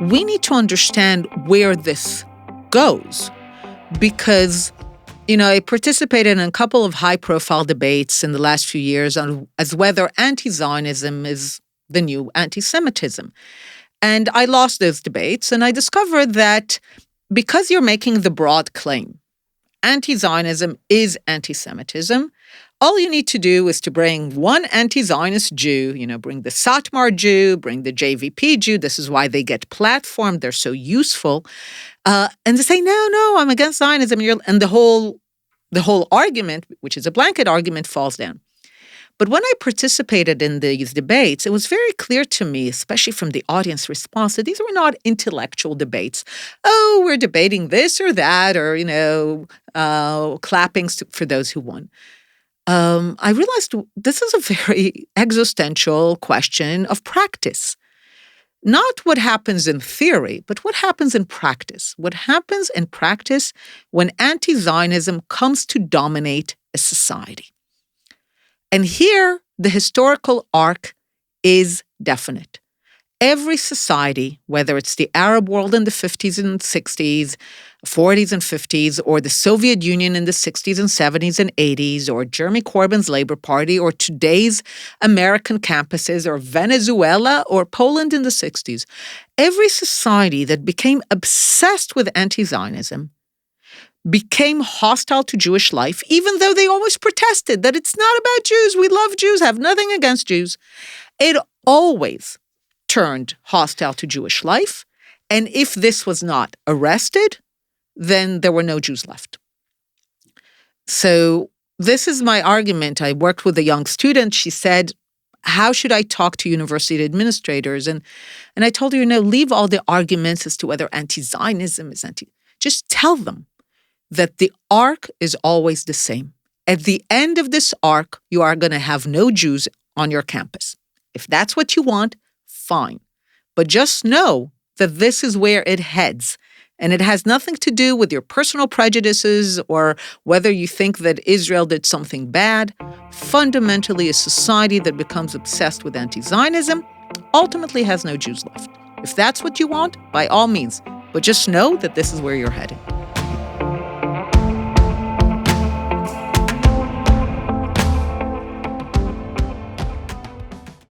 we need to understand where this goes because, I participated in a couple of high-profile debates in the last few years on as whether anti-Zionism is the new anti-Semitism. And I lost those debates, and I discovered that because you're making the broad claim, anti-Zionism is anti-Semitism, all you need to do is to bring one anti-Zionist Jew, bring the Satmar Jew, bring the JVP Jew. This is why they get platformed. They're so useful. And to say, no, I'm against Zionism. And the whole argument, which is a blanket argument, falls down. But when I participated in these debates, it was very clear to me, especially from the audience response, that these were not intellectual debates. Oh, we're debating this or that, or, clapping for those who won. I realized this is a very existential question of practice. Not what happens in theory, but what happens in practice. What happens in practice when anti-Zionism comes to dominate a society. And here, the historical arc is definite. Every society, whether it's the Arab world in the 50s and 60s, 40s and 50s, or the Soviet Union in the 60s and 70s and 80s, or Jeremy Corbyn's Labour Party, or today's American campuses, or Venezuela, or Poland in the 60s, every society that became obsessed with anti-Zionism became hostile to Jewish life, even though they always protested that it's not about Jews, we love Jews, have nothing against Jews. It always turned hostile to Jewish life, and if this was not arrested, then there were no Jews left. So this is my argument. I worked with a young student. She said, how should I talk to university administrators? And I told her, leave all the arguments as to whether anti-Zionism is just tell them that the arc is always the same. At the end of this arc, you are going to have no Jews on your campus. If that's what you want, fine. But just know that this is where it heads. And it has nothing to do with your personal prejudices or whether you think that Israel did something bad. Fundamentally, a society that becomes obsessed with anti-Zionism ultimately has no Jews left. If that's what you want, by all means. But just know that this is where you're heading.